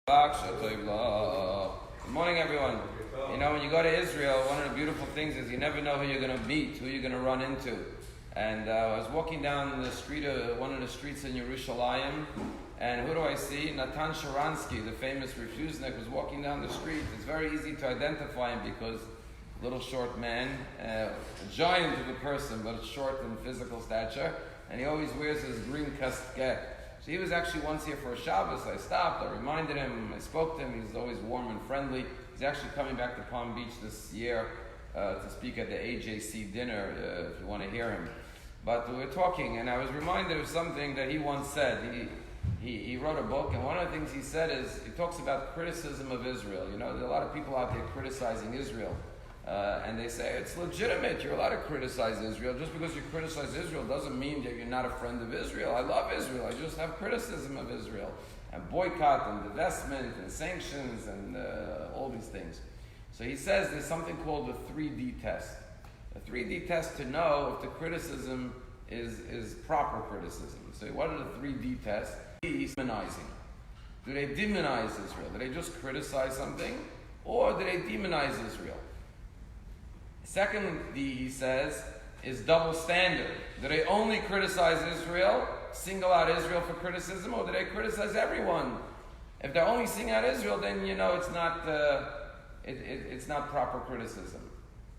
Good morning, everyone. You know, when you go to Israel, one of the beautiful things is you never know who you're going to meet, who you're going to run into. And I was walking down the street, one of the streets in Yerushalayim, and who do I see? Natan Sharansky, the famous refusnik, was walking down the street. It's very easy to identify him because little short man, a giant of a person, but short in physical stature, and he always wears his green casquette. So he was actually once here for a Shabbos. I stopped, I reminded him, I spoke to him. He's always warm and friendly. He's actually coming back to Palm Beach this year to speak at the AJC dinner, if you want to hear him. But we were talking, and I was reminded of something that he once said. He wrote a book, and one of the things he said is, he talks about criticism of Israel. You know, there are a lot of people out there criticizing Israel. And they say, it's legitimate, you're allowed to criticize Israel. Just because you criticize Israel doesn't mean that you're not a friend of Israel. I love Israel, I just have criticism of Israel. And boycott and divestment and sanctions and all these things. So he says there's something called the 3D test. The 3D test to know if the criticism is proper criticism. So what are the 3D tests? Demonizing. Do they demonize Israel? Do they just criticize something? Or do they demonize Israel? Second D, he says, is double standard. Do they only criticize Israel, single out Israel for criticism, or do they criticize everyone? If they're only singling out Israel, then you know it's not proper criticism.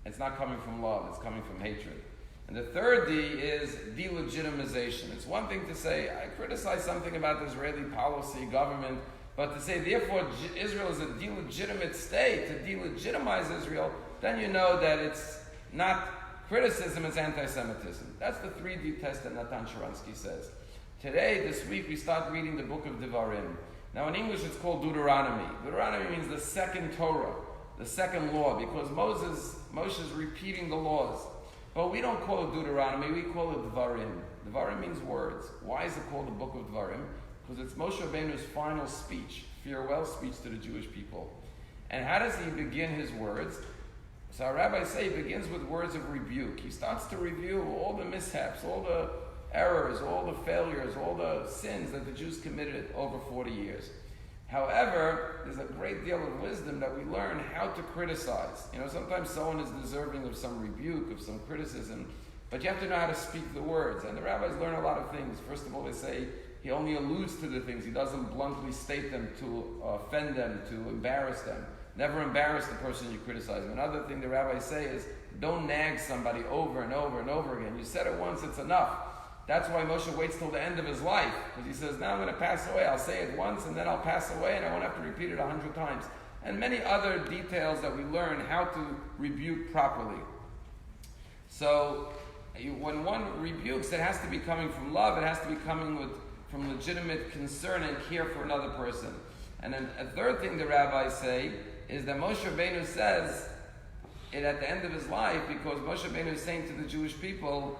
It's not coming from love, it's coming from hatred. And the third D is delegitimization. It's one thing to say, I criticize something about the Israeli policy, government, but to say, therefore, Israel is a delegitimate state, to delegitimize Israel, then you know that it's not criticism, it's anti-Semitism. That's the 3D test that Natan Sharansky says. Today, this week, we start reading the book of Devarim. Now, in English, it's called Deuteronomy. Deuteronomy means the second Torah, the second law, because Moshe is repeating the laws. But we don't call it Deuteronomy, we call it Devarim. Devarim means words. Why is it called the book of Devarim? Because it's Moshe Rabbeinu's final speech, farewell speech to the Jewish people. And how does he begin his words? So our rabbis say he begins with words of rebuke. He starts to review all the mishaps, all the errors, all the failures, all the sins that the Jews committed over 40 years. However, there's a great deal of wisdom that we learn how to criticize. You know, sometimes someone is deserving of some rebuke, of some criticism, but you have to know how to speak the words. And the rabbis learn a lot of things. First of all, they say he only alludes to the things. He doesn't bluntly state them to offend them, to embarrass them. Never embarrass the person you criticize. Another thing the rabbis say is, don't nag somebody over and over and over again. You said it once, it's enough. That's why Moshe waits till the end of his life. Because he says, now I'm going to pass away. I'll say it once and then I'll pass away and I won't have to repeat it 100 times. And many other details that we learn how to rebuke properly. So, when one rebukes, it has to be coming from love. It has to be coming from legitimate concern and care for another person. And then a third thing the rabbis say is that Moshe Rabbeinu says it at the end of his life, because Moshe Rabbeinu is saying to the Jewish people,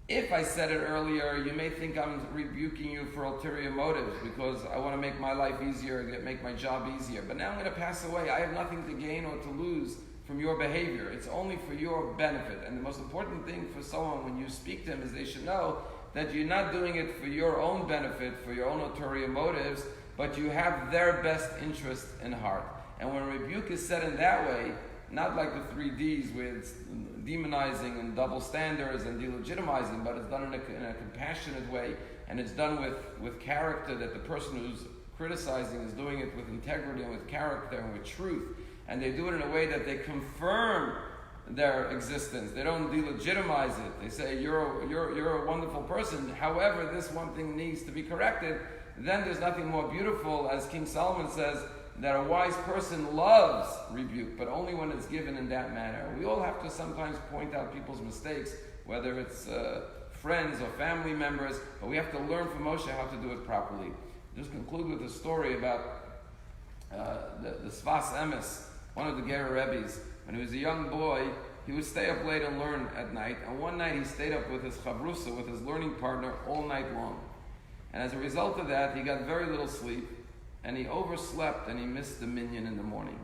if I said it earlier, you may think I'm rebuking you for ulterior motives because I want to make my life easier, make my job easier. But now I'm going to pass away. I have nothing to gain or to lose from your behavior. It's only for your benefit. And the most important thing for someone when you speak to them is they should know that you're not doing it for your own benefit, for your own ulterior motives, but you have their best interest in heart. And when rebuke is said in that way, not like the 3 Ds with demonizing and double standards and delegitimizing, but it's done in a compassionate way, and it's done with character, that the person who's criticizing is doing it with integrity and with character and with truth. And they do it in a way that they confirm their existence. They don't delegitimize it. They say, you're a wonderful person. However, this one thing needs to be corrected. Then there's nothing more beautiful, as King Solomon says, that a wise person loves rebuke, but only when it's given in that manner. We all have to sometimes point out people's mistakes, whether it's friends or family members, but we have to learn from Moshe how to do it properly. Just conclude with a story about the Sfas Emes, one of the Ger Rebbes. When he was a young boy, he would stay up late and learn at night, and one night he stayed up with his chavrusa, with his learning partner, all night long. And as a result of that, he got very little sleep, and he overslept and he missed the minyan in the morning.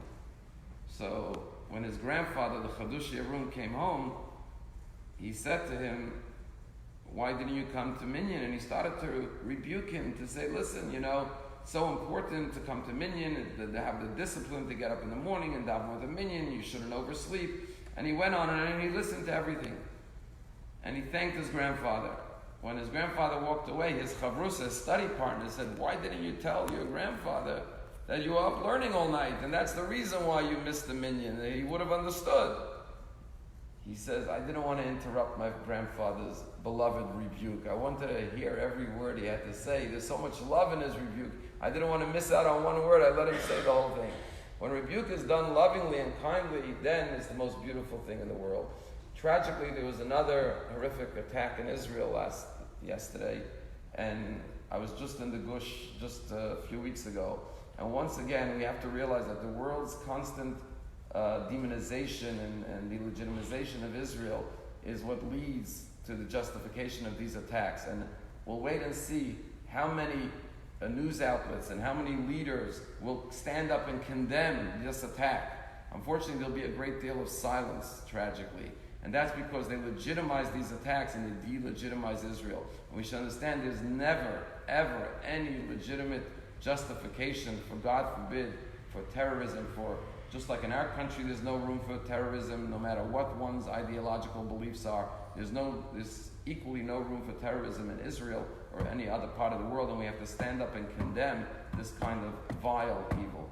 So when his grandfather, the Chadush Yarun, came home, he said to him, why didn't you come to minyan? And he started to rebuke him, to say, listen, so important to come to minyan, to have the discipline to get up in the morning and daven with a minyan. You shouldn't oversleep. And he went on and he listened to everything. And he thanked his grandfather. When his grandfather walked away, his chavrusa, his study partner, said, "Why didn't you tell your grandfather that you were up learning all night? And that's the reason why you missed the minyan." He would have understood. He says, "I didn't want to interrupt my grandfather's beloved rebuke. I wanted to hear every word he had to say. There's so much love in his rebuke. I didn't want to miss out on one word. I let him say the whole thing." When rebuke is done lovingly and kindly, then it's the most beautiful thing in the world. Tragically, there was another horrific attack in Israel yesterday, and I was just in the Gush just a few weeks ago. And once again, we have to realize that the world's constant demonization and delegitimization of Israel is what leads to the justification of these attacks. And we'll wait and see how many news outlets and how many leaders will stand up and condemn this attack. Unfortunately, there'll be a great deal of silence, tragically. And that's because they legitimize these attacks and they delegitimize Israel. And we should understand there's never, ever any legitimate justification for, God forbid, for terrorism, just like in our country there's no room for terrorism, no matter what one's ideological beliefs are. There's equally no room for terrorism in Israel or any other part of the world, and we have to stand up and condemn this kind of vile evil.